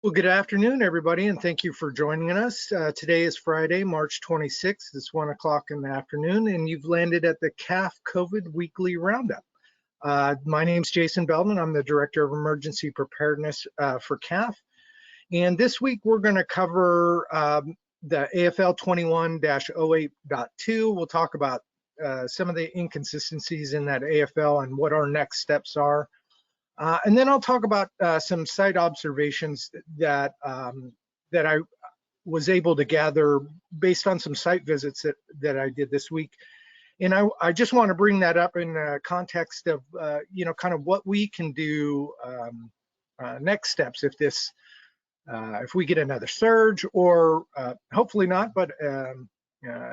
Well, good afternoon, everybody, and thank you for joining us. Today is Friday, March 26th. It's 1 o'clock in the afternoon, and you've landed at the CAF COVID Weekly Roundup. My name's Jason Belman. I'm the Director of Emergency Preparedness for CAF. And this week, we're going to cover the AFL 21-08.2. We'll talk about some of the inconsistencies in that AFL and what our next steps are. And then I'll talk about some site observations that that I was able to gather based on some site visits that I did this week. And I just want to bring that up in the context of, kind of what we can do next steps if we get another surge, or hopefully not, but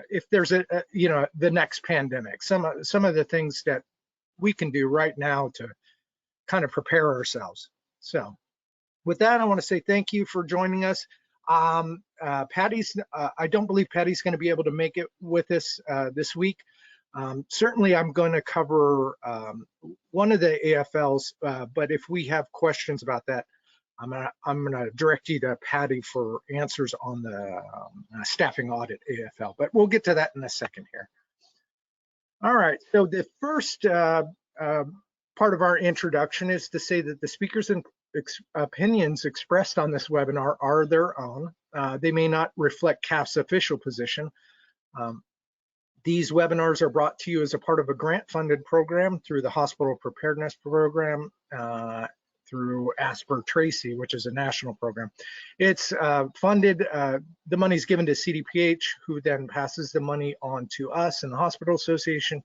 if there's the next pandemic, some of the things that we can do right now to kind of prepare ourselves. So with that, I want to say thank you for joining us. Patty's, I don't believe Patty's going to be able to make it with us this week. Certainly I'm going to cover one of the AFLs, but if we have questions about that, I'm gonna direct you to Patty for answers on the staffing audit AFL, but we'll get to that in a second here. All right, so the first part of our introduction is to say that the speakers and opinions expressed on this webinar are their own. They may not reflect CAF's official position. These webinars are brought to you as a part of a grant-funded program through the Hospital Preparedness Program, through Asper Tracy, which is a national program. It's funded, the money's given to CDPH, who then passes the money on to us and the Hospital Association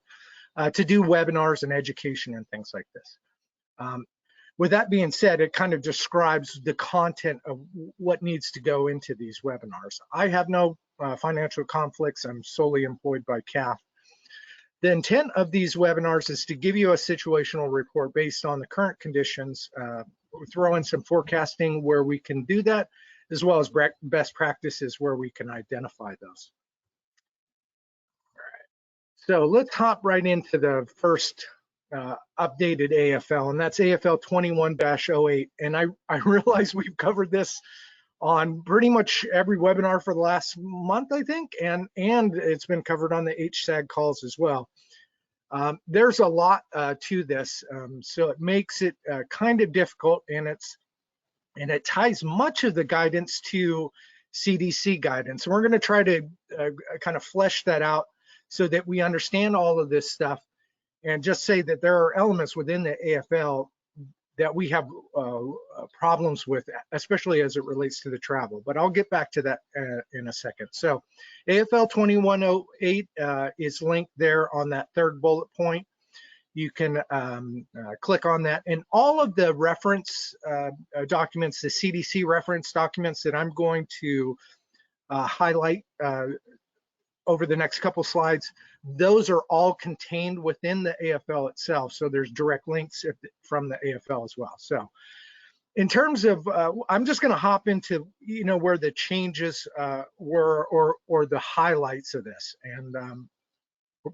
to do webinars and education and things like this. With that being said, it kind of describes the content of what needs to go into these webinars. I have no financial conflicts. I'm solely employed by CAF. The intent of these webinars is to give you a situational report based on the current conditions. We'll throw in some forecasting where we can do that, as well as best practices where we can identify those. So let's hop right into the first updated AFL, and that's AFL 21-08. And I realize we've covered this on pretty much every webinar for the last month, I think, and it's been covered on the HSAG calls as well. There's a lot to this, so it makes it kind of difficult, and it ties much of the guidance to CDC guidance. And we're going to try to kind of flesh that out so that we understand all of this stuff, and just say that there are elements within the AFL that we have problems with, especially as it relates to the travel. But I'll get back to that in a second. So AFL 21-08 is linked there on that third bullet point. You can click on that, and all of the reference documents, the CDC reference documents that I'm going to highlight over the next couple slides, those are all contained within the AFL itself. So there's direct links from the AFL as well. So in terms of, I'm just going to hop into, where the changes were, or the highlights of this. And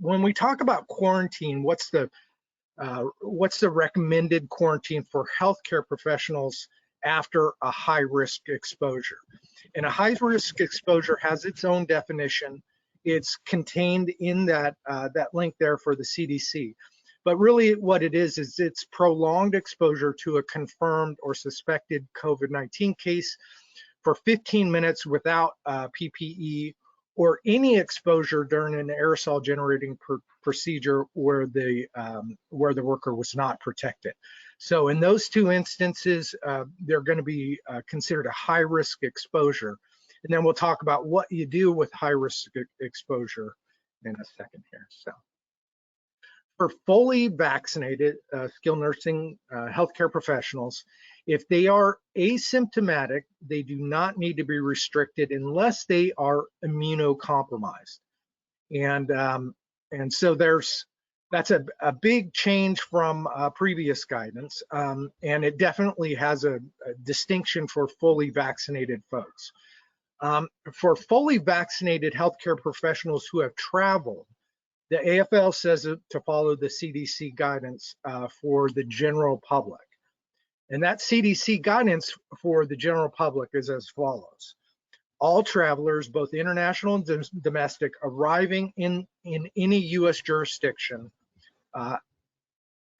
when we talk about quarantine, what's the recommended quarantine for healthcare professionals after a high-risk exposure? And a high-risk exposure has its own definition. It's contained in that link there for the CDC. But really what it is it's prolonged exposure to a confirmed or suspected COVID-19 case for 15 minutes without PPE, or any exposure during an aerosol generating procedure where the worker was not protected. So in those two instances, they're going to be considered a high-risk exposure. And then we'll talk about what you do with high-risk exposure in a second here. So for fully vaccinated skilled nursing healthcare professionals, if they are asymptomatic, they do not need to be restricted unless they are immunocompromised. And so that's a big change from previous guidance, and it definitely has a distinction for fully vaccinated folks. For fully vaccinated healthcare professionals who have traveled, the AFL says to follow the CDC guidance for the general public. And that CDC guidance for the general public is as follows. All travelers, both international and domestic, arriving in any U.S. jurisdiction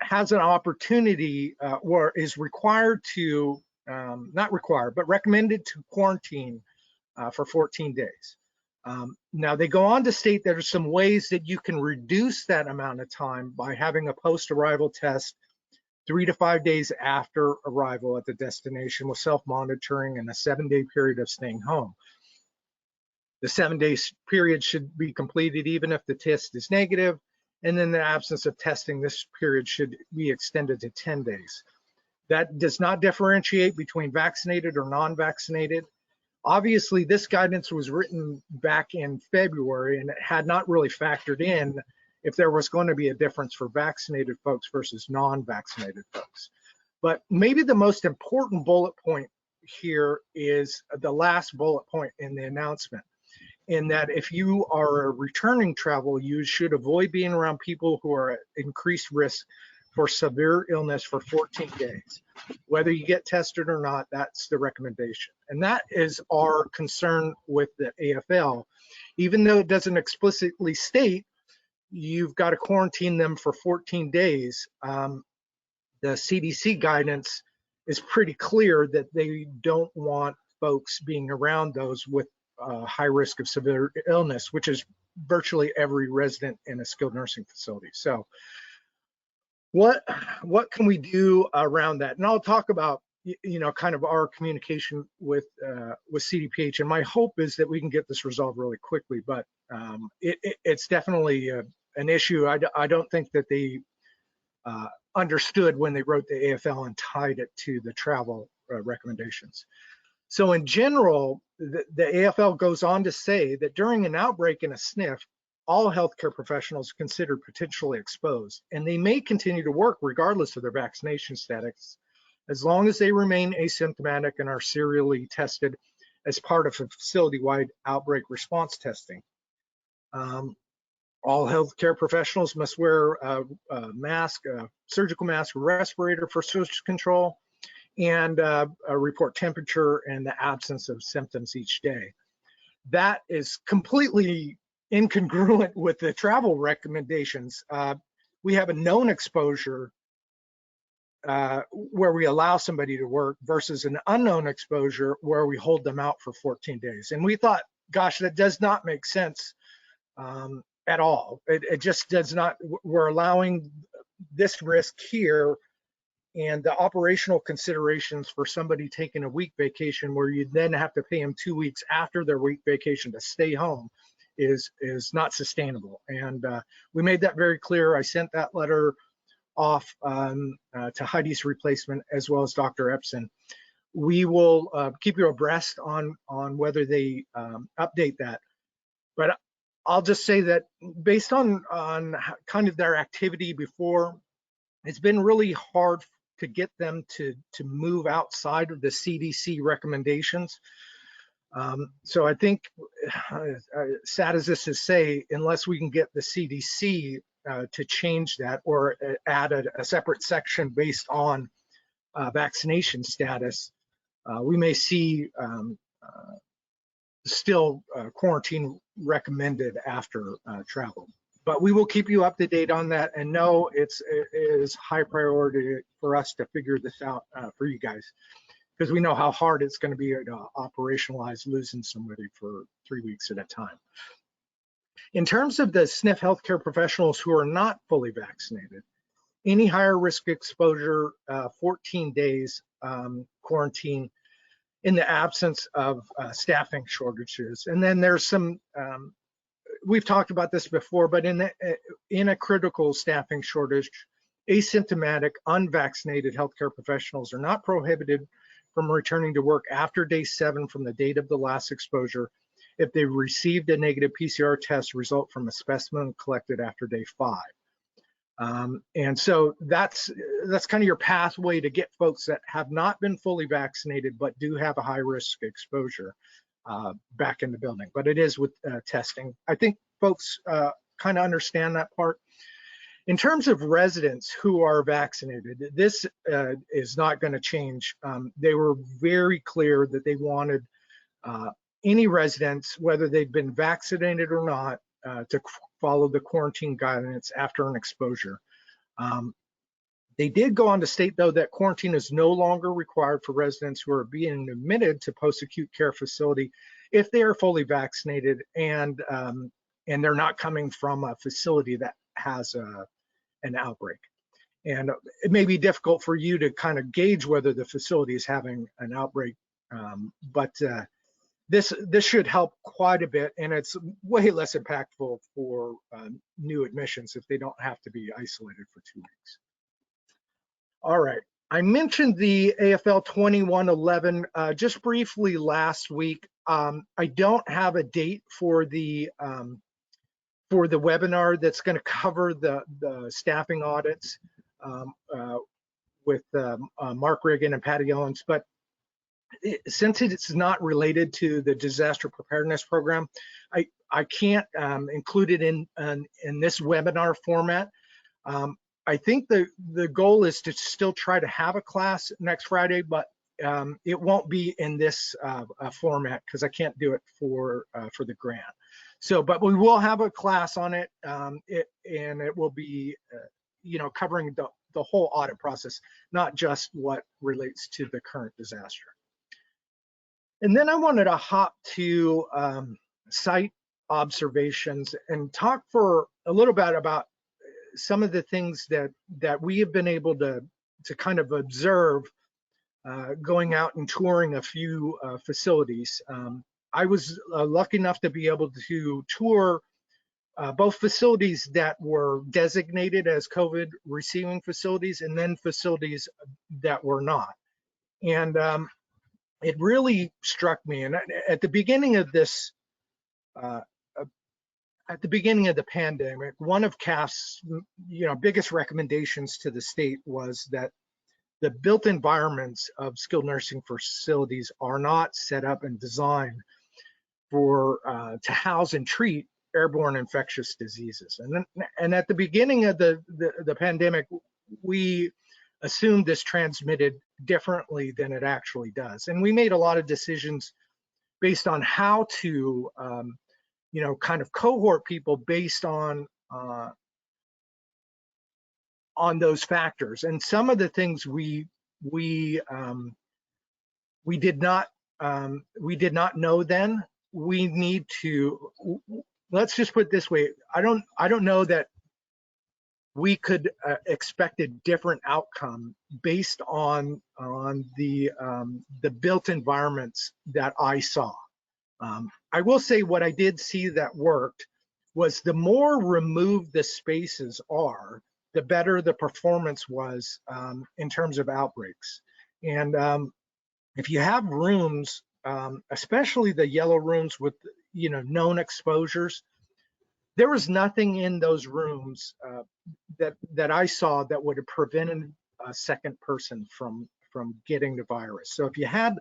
has an opportunity or is required to, not required, but recommended to quarantine for 14 days. Now they go on to state there are some ways that you can reduce that amount of time by having a post-arrival test 3 to 5 days after arrival at the destination with self-monitoring and a 7-day period of staying home. The 7-day period should be completed even if the test is negative, and in the absence of testing, this period should be extended to 10 days. That does not differentiate between vaccinated or non-vaccinated. Obviously, this guidance was written back in February, and it had not really factored in if there was going to be a difference for vaccinated folks versus non-vaccinated folks. But maybe the most important bullet point here is the last bullet point in the announcement, in that if you are returning travel, you should avoid being around people who are at increased risk for severe illness for 14 days. Whether you get tested or not, that's the recommendation. And that is our concern with the AFL. Even though it doesn't explicitly state you've got to quarantine them for 14 days, the CDC guidance is pretty clear that they don't want folks being around those with high risk of severe illness, which is virtually every resident in a skilled nursing facility. So what can we do around that? And I'll talk about, you know, kind of our communication with CDPH, and my hope is that we can get this resolved really quickly, but it's definitely an issue. I don't think that they understood when they wrote the AFL and tied it to the travel recommendations. So in general, the AFL goes on to say that during an outbreak in a SNF, all healthcare professionals are considered potentially exposed, and they may continue to work regardless of their vaccination status, as long as they remain asymptomatic and are serially tested as part of a facility-wide outbreak response testing. All healthcare professionals must wear a mask, a surgical mask, a respirator for surgical control, and report temperature and the absence of symptoms each day. That is completely incongruent with the travel recommendations. We have a known exposure where we allow somebody to work versus an unknown exposure where we hold them out for 14 days. And we thought, gosh, that does not make sense at all. It just does not. We're allowing this risk here, and the operational considerations for somebody taking a week vacation where you then have to pay them 2 weeks after their week vacation to stay home is not sustainable. And we made that very clear. I sent that letter off to Heidi's replacement as well as Dr. Epson. We will keep you abreast on whether they update that. But I'll just say that based on kind of their activity before, it's been really hard to get them to move outside of the CDC recommendations. So I think, sad as this is say, unless we can get the CDC to change that or add a separate section based on vaccination status, we may see still quarantine recommended after travel. But we will keep you up to date on that, and know it is high priority for us to figure this out for you guys, because we know how hard it's going to be to operationalize losing somebody for 3 weeks at a time. In terms of the SNF healthcare professionals who are not fully vaccinated, any higher risk exposure, 14 days quarantine in the absence of staffing shortages. And then there's some, we've talked about this before, but in a critical staffing shortage, asymptomatic, unvaccinated healthcare professionals are not prohibited from returning to work after day 7 from the date of the last exposure if they received a negative PCR test result from a specimen collected after day 5. And so that's kind of your pathway to get folks that have not been fully vaccinated but do have a high risk exposure back in the building. But it is with testing. I think folks kind of understand that part. In terms of residents who are vaccinated, this is not going to change. They were very clear that they wanted any residents, whether they've been vaccinated or not, to follow the quarantine guidance after an exposure. They did go on to state, though, that quarantine is no longer required for residents who are being admitted to post-acute care facility if they are fully vaccinated and they're not coming from a facility that has an outbreak. And it may be difficult for you to kind of gauge whether the facility is having an outbreak, but this should help quite a bit, and it's way less impactful for new admissions if they don't have to be isolated for 2 weeks. All right, I mentioned the AFL 2111 just briefly last week. I don't have a date for the webinar that's going to cover the staffing audits with Mark Riggin and Patty Owens, but since it's not related to the disaster preparedness program, I can't include it in this webinar format. I think the goal is to still try to have a class next Friday, but it won't be in this format because I can't do it for the grant. So, but we will have a class on it, and it will be, covering the whole audit process, not just what relates to the current disaster. And then I wanted to hop to site observations and talk for a little bit about some of the things that we have been able to kind of observe going out and touring a few facilities. I was lucky enough to be able to tour both facilities that were designated as COVID receiving facilities and then facilities that were not. And it really struck me. And at the beginning of this, at the beginning of the pandemic, one of CAF's biggest recommendations to the state was that the built environments of skilled nursing facilities are not set up and designed for to house and treat airborne infectious diseases. And at the beginning of the pandemic, we assumed this transmitted differently than it actually does. And we made a lot of decisions based on how to, kind of cohort people based on those factors. And some of the things we did not know then. We need to, let's just put it this way. I don't know that we could expect a different outcome based on the built environments that I saw. I will say what I did see that worked was the more removed the spaces are, the better the performance was in terms of outbreaks. And if you have rooms, especially the yellow rooms with known exposures, there was nothing in those rooms that I saw that would have prevented a second person from getting the virus. So if you had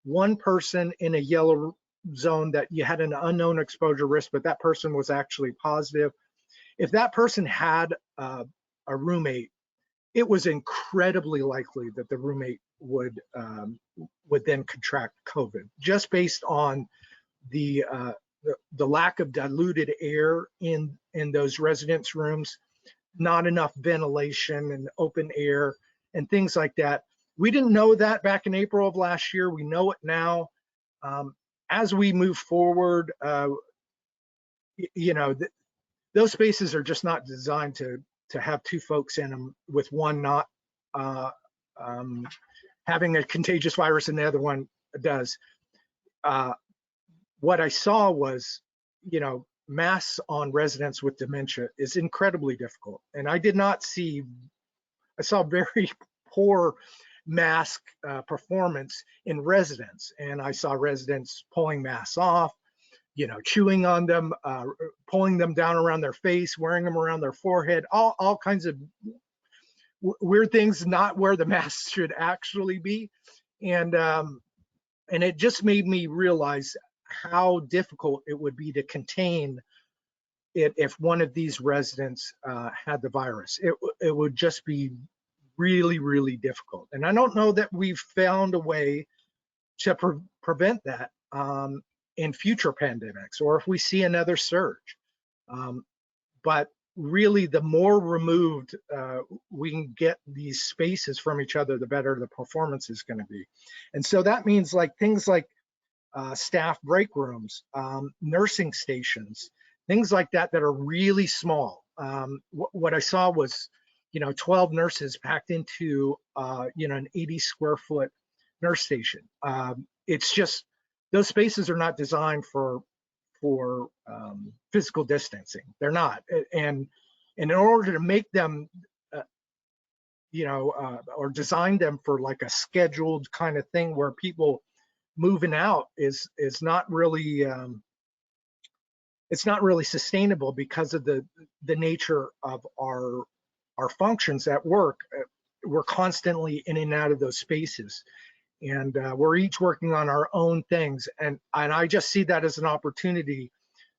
one person in a yellow zone that you had an unknown exposure risk, but that person was actually positive, if that person had a roommate, it was incredibly likely that the roommate would then contract COVID, just based on the lack of diluted air in those residence rooms, not enough ventilation and open air and things like that. We didn't know that back in April of last year. We know it now. As we move forward, those spaces are just not designed to have two folks in them, with one not having a contagious virus and the other one does. What I saw was, masks on residents with dementia is incredibly difficult. And I saw very poor mask performance in residents. And I saw residents pulling masks off, chewing on them, pulling them down around their face, wearing them around their forehead, all kinds of weird things, not where the masks should actually be. And it just made me realize how difficult it would be to contain if one of these residents had the virus. It would just be really, really difficult. And I don't know that we've found a way to prevent that in future pandemics, or if we see another surge. But really, the more removed we can get these spaces from each other, the better the performance is going to be. And so that means like things like staff break rooms, nursing stations, things like that that are really small. What I saw was, 12 nurses packed into, an 80 square foot nurse station. It's just, those spaces are not designed for physical distancing. They're not. And in order to make them, or design them for like a scheduled kind of thing where people moving out is not really, it's not really sustainable because of the nature of our functions at work. We're constantly in and out of those spaces, and we're each working on our own things. And I just see that as an opportunity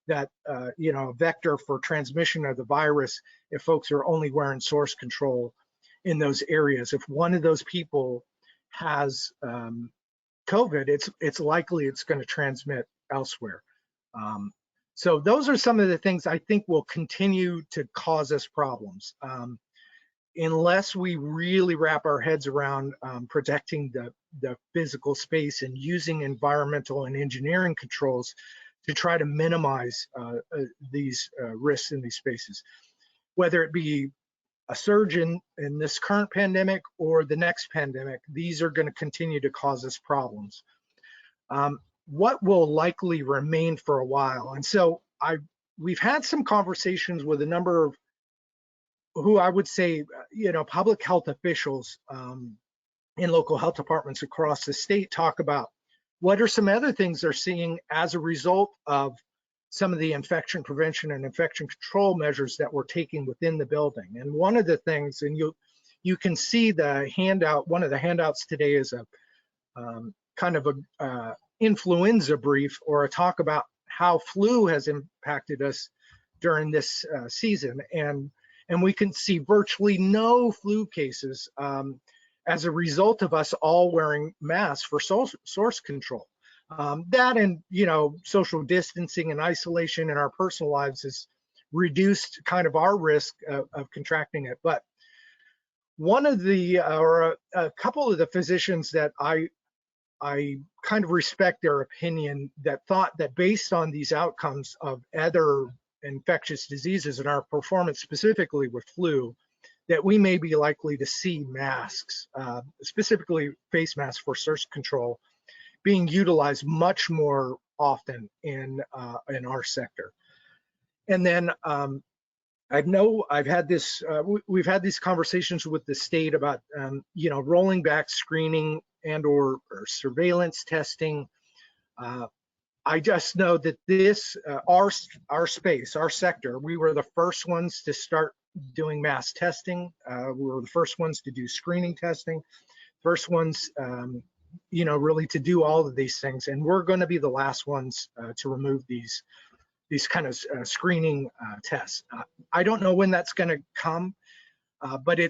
that, a vector for transmission of the virus if folks are only wearing source control in those areas. If one of those people has COVID, it's likely it's going to transmit elsewhere. So those are some of the things I think will continue to cause us problems. Unless we really wrap our heads around protecting the physical space and using environmental and engineering controls to try to minimize these risks in these spaces, whether it be a surge in this current pandemic or the next pandemic, these are going to continue to cause us problems. What will likely remain for a while? And so we've had some conversations with a number of who I would say, public health officials in local health departments across the state talk about what are some other things they're seeing as a result of some of the infection prevention and infection control measures that we're taking within the building. And one of the things, and you can see the handout, one of the handouts today is a kind of a influenza brief, or a talk about how flu has impacted us during this season. And we can see virtually no flu cases as a result of us all wearing masks for source control. That and, social distancing and isolation in our personal lives has reduced kind of our risk of contracting it. But one of or a couple of the physicians that I kind of respect their opinion, that thought that based on these outcomes of other infectious diseases and our performance specifically with flu, that we may be likely to see masks, specifically face masks for source control, being utilized much more often in our sector. And then I've had this, we've had these conversations with the state about, rolling back screening and or surveillance testing. I just know that this, our space, our sector, we were the first ones to start doing mass testing. We were the first ones to do screening testing, first ones, really to do all of these things. And we're going to be the last ones to remove these kind of screening tests. I don't know when that's going to come, but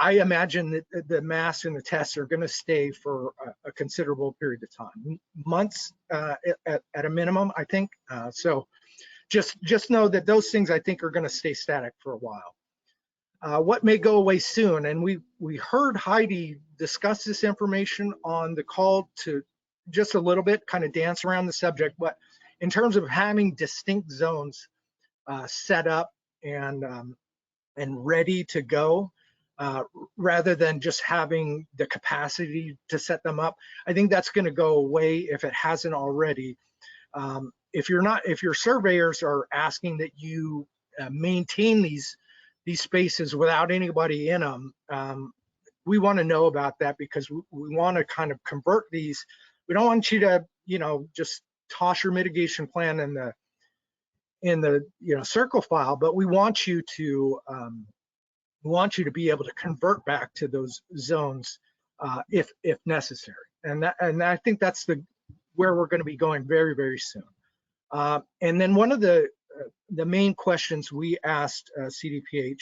I imagine that the masks and the tests are going to stay for a considerable period of time, months at a minimum, I think. So just know that those things I think are going to stay static for a while. What may go away soon, and we heard Heidi discuss this information on the call to just a little bit, kind of dance around the subject, but in terms of having distinct zones set up and ready to go, rather than just having the capacity to set them up, I think that's going to go away if it hasn't already. If your surveyors are asking that you maintain these spaces without anybody in them, we want to know about that, because we want to kind of convert these. We don't want you to, just toss your mitigation plan in the circle file, but we want you to be able to convert back to those zones if necessary. And I think that's where we're going to be going very, very soon. And then one of the the main questions we asked CDPH,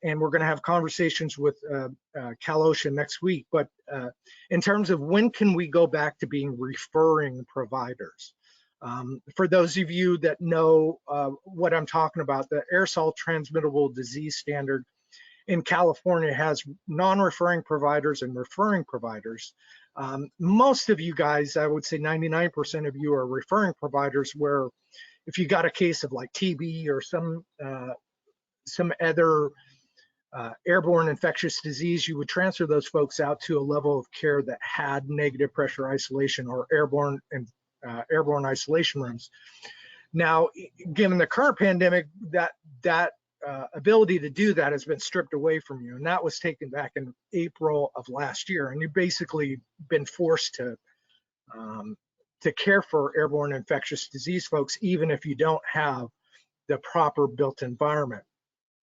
and we're going to have conversations with Cal OSHA next week. But in terms of when can we go back to being referring providers? For those of you that know what I'm talking about, the aerosol transmittable disease standard in California has non-referring providers and referring providers. Most of you guys, I would say 99% of you, are referring providers, where if you got a case of like TB or some other airborne infectious disease, you would transfer those folks out to a level of care that had negative pressure isolation or airborne isolation rooms. Now, given the current pandemic, that ability to do that has been stripped away from you, and that was taken back in April of last year, and you've basically been forced to care for airborne infectious disease folks, even if you don't have the proper built environment.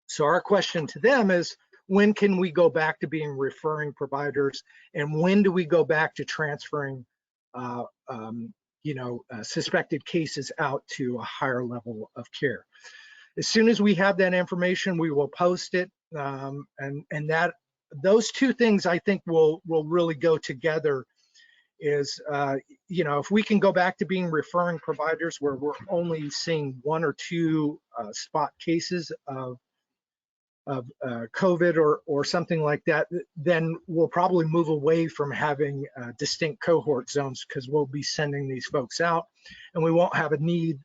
So our question to them is, when can we go back to being referring providers, and when do we go back to transferring suspected cases out to a higher level of care? As soon as we have that information, we will post it, and that those two things, I think, will really go together. Is if we can go back to being referring providers, where we're only seeing 1 or 2 spot cases of COVID or something like that, then we'll probably move away from having distinct cohort zones, because we'll be sending these folks out, and we won't have a need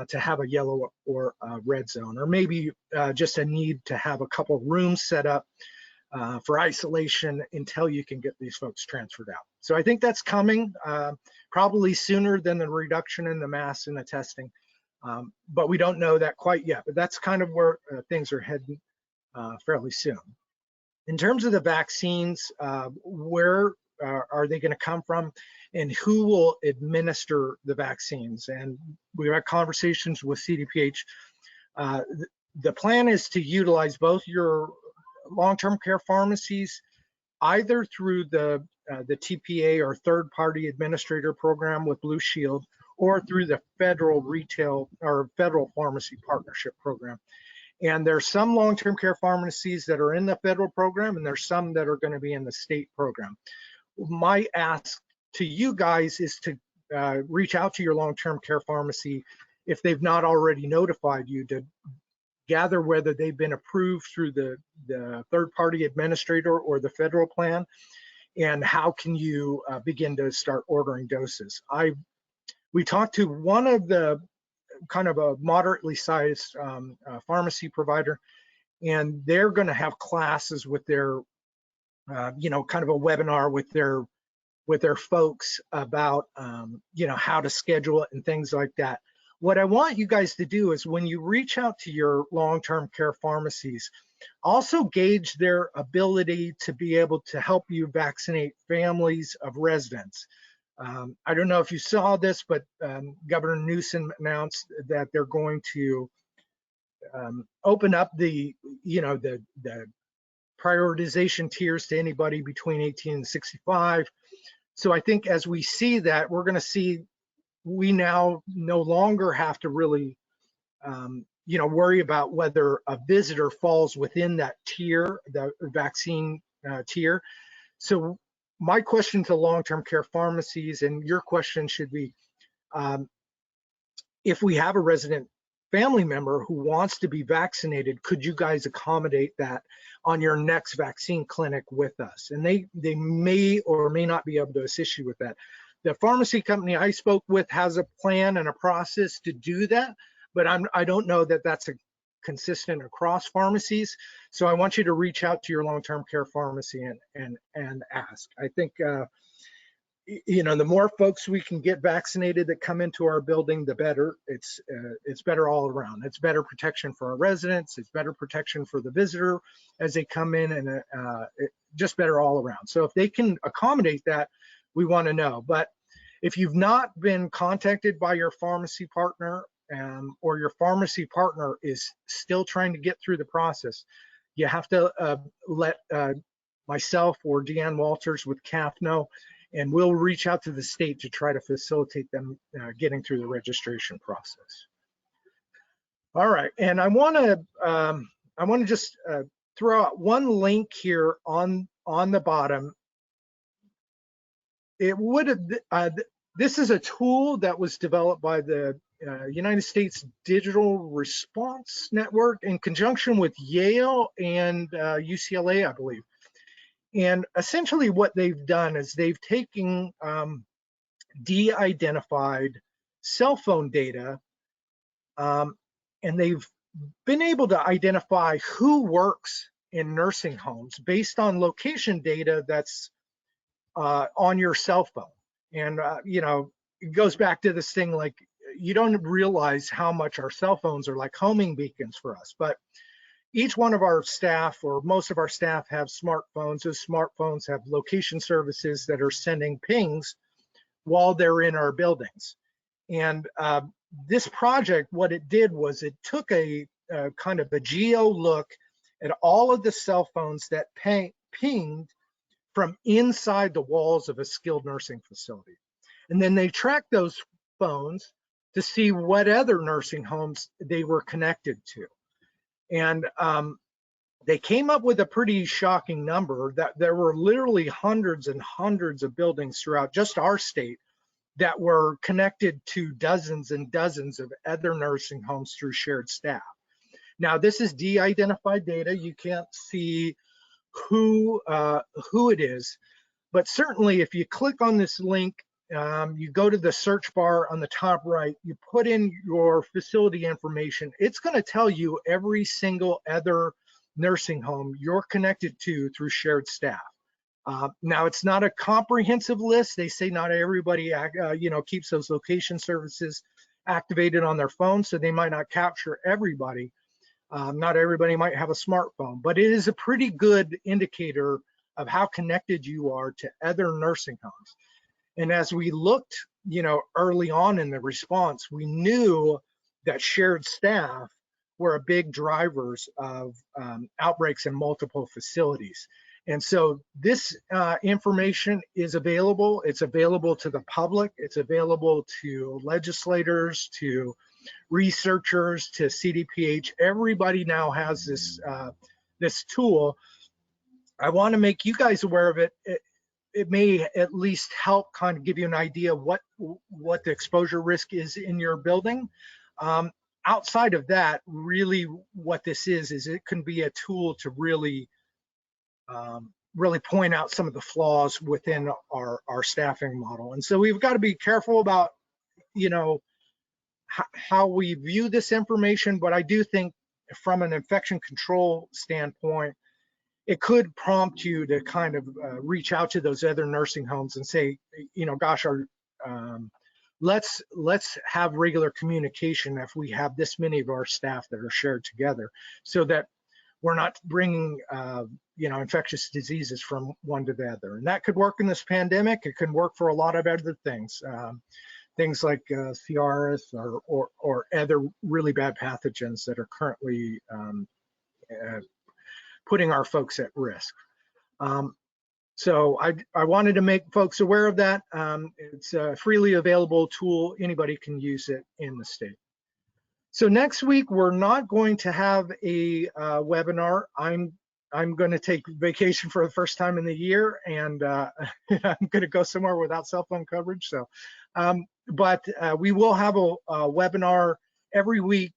to have a yellow or a red zone, or maybe just a need to have a couple rooms set up for isolation until you can get these folks transferred out. So I think that's coming, probably sooner than the reduction in the mass and the testing, but we don't know that quite yet. But that's kind of where things are heading fairly soon. In terms of the vaccines, where are they going to come from, and who will administer the vaccines? And we've had conversations with CDPH. The plan is to utilize both your long-term care pharmacies, either through the TPA or third-party administrator program with Blue Shield, or through the federal retail or federal pharmacy partnership program. And there's some long-term care pharmacies that are in the federal program, and there's some that are going to be in the state program. My ask to you guys is to reach out to your long-term care pharmacy, if they've not already notified you, to gather whether they've been approved through the third-party administrator or the federal plan, and how can you begin to start ordering doses. We talked to one of the kind of a moderately sized pharmacy provider, and they're going to have classes with their kind of a webinar with their folks about how to schedule it and things like that. What I want you guys to do is, when you reach out to your long-term care pharmacies, also gauge their ability to be able to help you vaccinate families of residents. I don't know if you saw this, but Governor Newsom announced that they're going to open up the prioritization tiers to anybody between 18 and 65. So I think as we see that, we're going to see we now no longer have to really worry about whether a visitor falls within that tier, the vaccine tier. So my question to long-term care pharmacies, and your question should be, if we have a resident family member who wants to be vaccinated, could you guys accommodate that on your next vaccine clinic with us? And they may or may not be able to assist you with that. The pharmacy company I spoke with has a plan and a process to do that, but I don't know that that's consistent across pharmacies. So I want you to reach out to your long-term care pharmacy and ask. I think the more folks we can get vaccinated that come into our building, the better. It's better all around. It's better protection for our residents. It's better protection for the visitor as they come in, and just better all around. So if they can accommodate that, we want to know. But if you've not been contacted by your pharmacy partner, or your pharmacy partner is still trying to get through the process, you have to let myself or Deanne Walters with CAF know, and we'll reach out to the state to try to facilitate them getting through the registration process. All right, and I want to just throw out one link here on the bottom. It would have this is a tool that was developed by the United States Digital Response Network in conjunction with Yale and UCLA, I believe. And essentially what they've done is they've taken de-identified cell phone data, and they've been able to identify who works in nursing homes based on location data that's on your cell phone. And, you know, it goes back to this thing, like, you don't realize how much our cell phones are like homing beacons for us. But each one of our staff, or most of our staff, have smartphones. Those smartphones have location services that are sending pings while they're in our buildings. And this project, what it did was it took a kind of a geo look at all of the cell phones that pinged from inside the walls of a skilled nursing facility. And then they tracked those phones to see what other nursing homes they were connected to. And they came up with a pretty shocking number that there were literally hundreds and hundreds of buildings throughout just our state that were connected to dozens and dozens of other nursing homes through shared staff. Now, this is de-identified data. You can't see who it is, but certainly if you click on this link, you go to the search bar on the top right, you put in your facility information, it's going to tell you every single other nursing home you're connected to through shared staff. Now, it's not a comprehensive list. They say not everybody keeps those location services activated on their phone, so they might not capture everybody. Not everybody might have a smartphone, but it is a pretty good indicator of how connected you are to other nursing homes. And as we looked, early on in the response, we knew that shared staff were big drivers of outbreaks in multiple facilities. And so this information is available. It's available to the public. It's available to legislators, to researchers, to CDPH. Everybody now has this tool. I want to make you guys aware of it. It may at least help kind of give you an idea of what the exposure risk is in your building. Outside of that, really what this is it can be a tool to really point out some of the flaws within our staffing model. And so we've got to be careful about, how we view this information, but I do think from an infection control standpoint, it could prompt you to kind of reach out to those other nursing homes and say, gosh, let's have regular communication if we have this many of our staff that are shared together, so that we're not bringing infectious diseases from one to the other. And that could work in this pandemic. It can work for a lot of other things. Things like CRS or other really bad pathogens that are currently putting our folks at risk. So I wanted to make folks aware of that. It's a freely available tool. Anybody can use it in the state. So next week, we're not going to have a webinar. I'm going to take vacation for the first time in the year, and I'm going to go somewhere without cell phone coverage. So, but we will have a webinar every week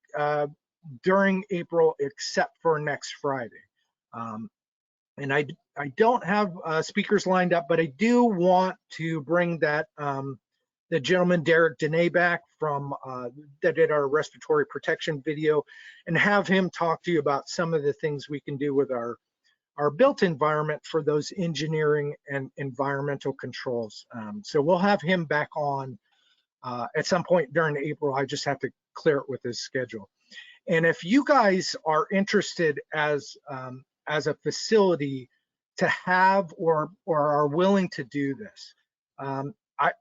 during April, except for next Friday. And I don't have speakers lined up, but I do want to bring that the gentleman Derek Dene back from that did our respiratory protection video, and have him talk to you about some of the things we can do with our built environment for those engineering and environmental controls. So we'll have him back on at some point during April. I just have to clear it with his schedule. And if you guys are interested as a facility to have or are willing to do this,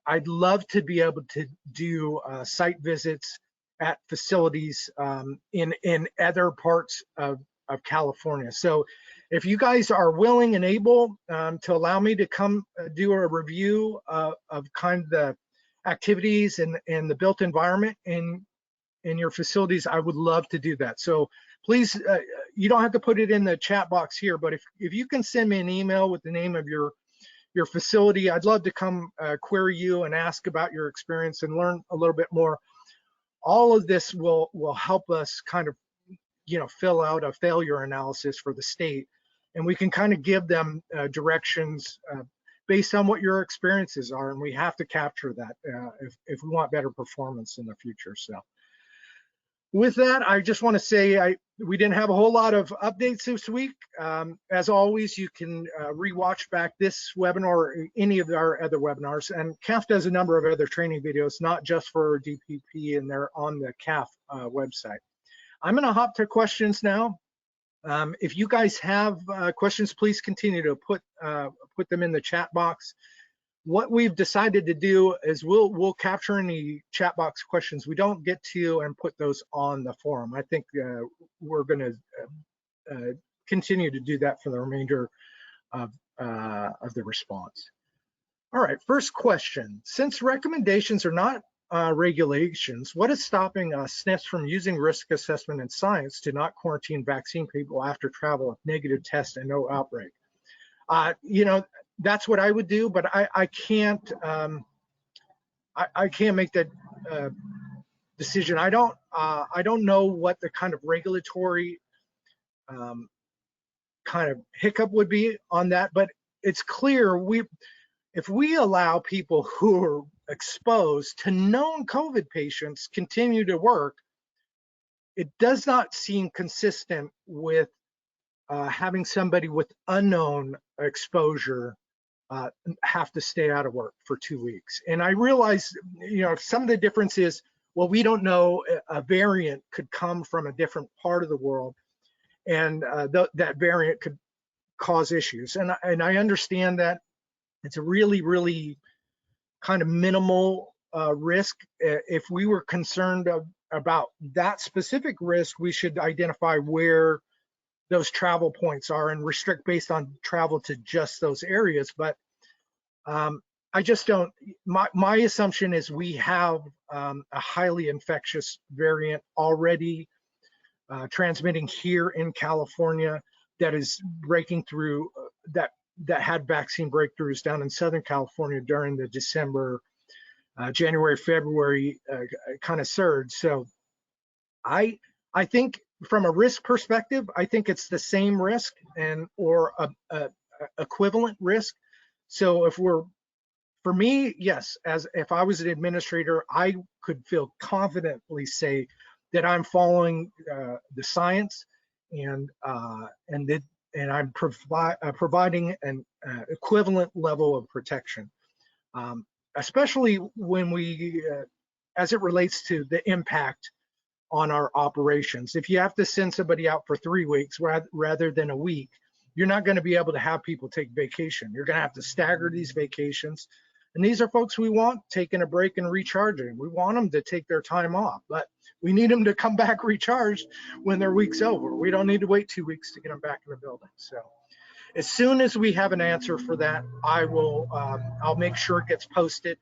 I'd love to be able to do site visits at facilities in other parts of California. So if you guys are willing and able to allow me to come do a review of kind of the activities and the built environment in in your facilities, I would love to do that. So please, you don't have to put it in the chat box here, but if you can send me an email with the name of your facility, I'd love to come query you and ask about your experience and learn a little bit more. All of this will help us kind of, fill out a failure analysis for the state, and we can kind of give them directions based on what your experiences are, and we have to capture that if we want better performance in the future. So with that, I just want to say we didn't have a whole lot of updates this week. As always, you can rewatch back this webinar or any of our other webinars, and CAF does a number of other training videos, not just for DPP, and they're on the CAF website. I'm going to hop to questions now. If you guys have questions, please continue to put them in the chat box. What we've decided to do is we'll capture any chat box questions we don't get to and put those on the forum. I think we're going to continue to do that for the remainder of the response. All right, first question. Since recommendations are not regulations, what is stopping SNFs from using risk assessment and science to not quarantine vaccine people after travel with negative test and no outbreak? That's what I would do, but I can't make that decision. I don't know what the kind of regulatory kind of hiccup would be on that, but it's clear if we allow people who are exposed to known COVID patients continue to work, it does not seem consistent with having somebody with unknown exposure have to stay out of work for 2 weeks. And I realize, some of the difference is, well, we don't know, a variant could come from a different part of the world, and that variant could cause issues. And I understand that it's a really, really kind of minimal risk. If we were concerned about that specific risk, we should identify where those travel points are and restrict based on travel to just those areas. But I just don't, my assumption is we have a highly infectious variant already transmitting here in California that is breaking through, that had vaccine breakthroughs down in Southern California during the December, January, February kind of surge. So I think from a risk perspective, I think it's the same risk or a equivalent risk. So for me, yes, as if I was an administrator, I could feel confidently say that I'm following the science and I'm providing an equivalent level of protection, especially when as it relates to the impact on our operations. If you have to send somebody out for 3 weeks rather than a week, you're not going to be able to have people take vacation. You're going to have to stagger these vacations. And these are folks we want taking a break and recharging. We want them to take their time off, but we need them to come back recharged when their week's over. We don't need to wait 2 weeks to get them back in the building. So as soon as we have an answer for that, I'll make sure it gets posted.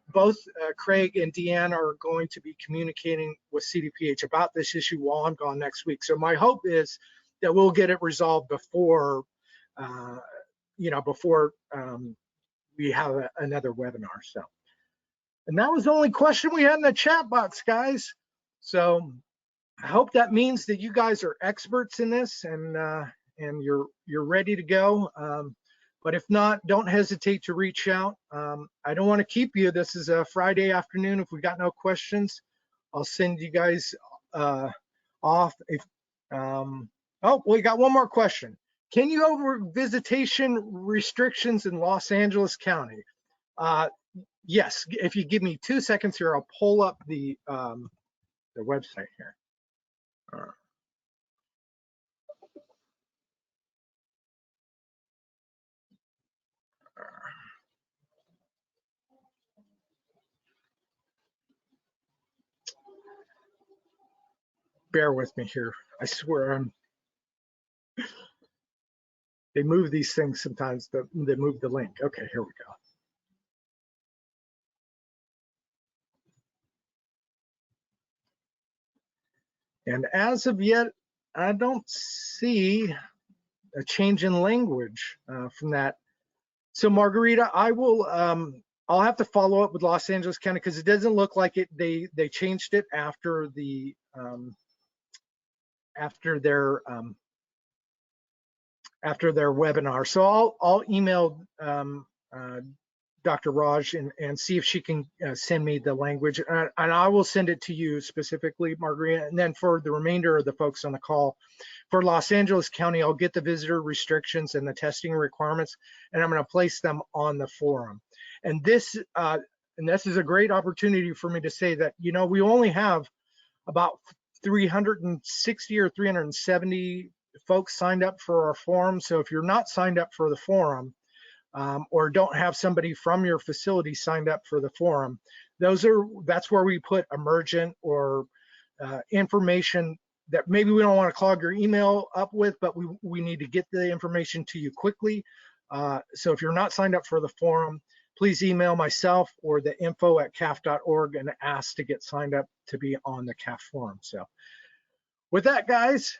Both Craig and Deanne are going to be communicating with CDPH about this issue while I'm gone next week. So my hope is that we'll get it resolved before, we have another webinar. So, and that was the only question we had in the chat box, guys. So I hope that means that you guys are experts in this and you're ready to go. But if not, don't hesitate to reach out. I don't want to keep you. This is a Friday afternoon. If we got no questions, I'll send you guys off. Oh, we got one more question. Can you go over visitation restrictions in Los Angeles County? Yes, if you give me 2 seconds here, I'll pull up the website here. Bear with me here. I swear they move these things sometimes, they move the link. Okay, here we go. And as of yet, I don't see a change in language from that. So Margarita, I'll have to follow up with Los Angeles County because it doesn't look like it. They changed it after the after their webinar. So I'll email Dr. Raj and see if she can send me the language, and I will send it to you specifically, Margarita. And then for the remainder of the folks on the call, for Los Angeles County, I'll get the visitor restrictions and the testing requirements, and I'm going to place them on the forum. And this is a great opportunity for me to say that, you know, we only have about 360 or 370 folks signed up for our forum. So if you're not signed up for the forum, or don't have somebody from your facility signed up for the forum, that's where we put emergent or information that maybe we don't want to clog your email up with, but we need to get the information to you quickly. So if you're not signed up for the forum, please email myself or the info@caf.org and ask to get signed up to be on the CAF forum. So with that, guys,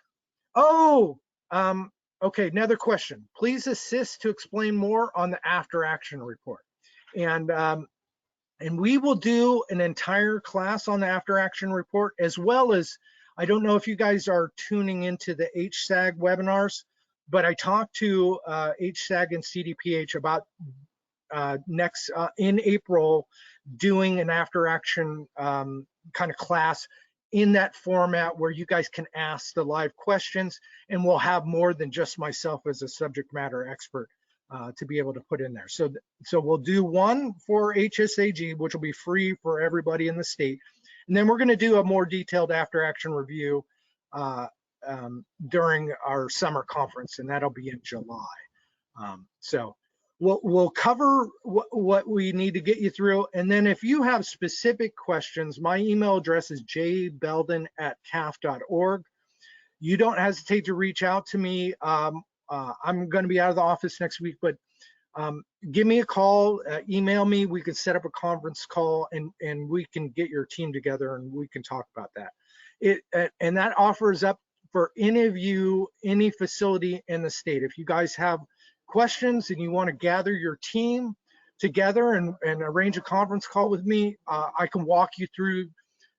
okay, another question. Please assist to explain more on the after action report. And we will do an entire class on the after action report, as well as, I don't know if you guys are tuning into the HSAG webinars, but I talked to HSAG and CDPH about next in April doing an after action kind of class in that format where you guys can ask the live questions, and we'll have more than just myself as a subject matter expert to be able to put in there. So we'll do one for HSAG, which will be free for everybody in the state. And then we're going to do a more detailed after action review during our summer conference, and that'll be in July. So we'll cover what we need to get you through. And then if you have specific questions, my email address is jbelden@caf.org. You don't hesitate to reach out to me. I'm going to be out of the office next week, but give me a call, email me. We can set up a conference call, and we can get your team together and we can talk about that. And that offers up for any of you, any facility in the state. If you guys have questions and you want to gather your team together and arrange a conference call with me, I can walk you through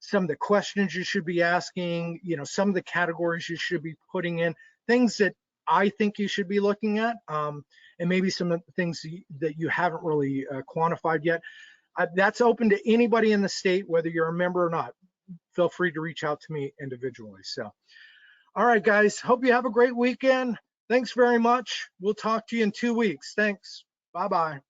some of the questions you should be asking, you know, some of the categories you should be putting in, things that I think you should be looking at, and maybe some of the things that you haven't really quantified yet. That's open to anybody in the state, whether you're a member or not. Feel free to reach out to me individually. So, all right, guys, hope you have a great weekend. Thanks very much. We'll talk to you in 2 weeks. Thanks. Bye-bye.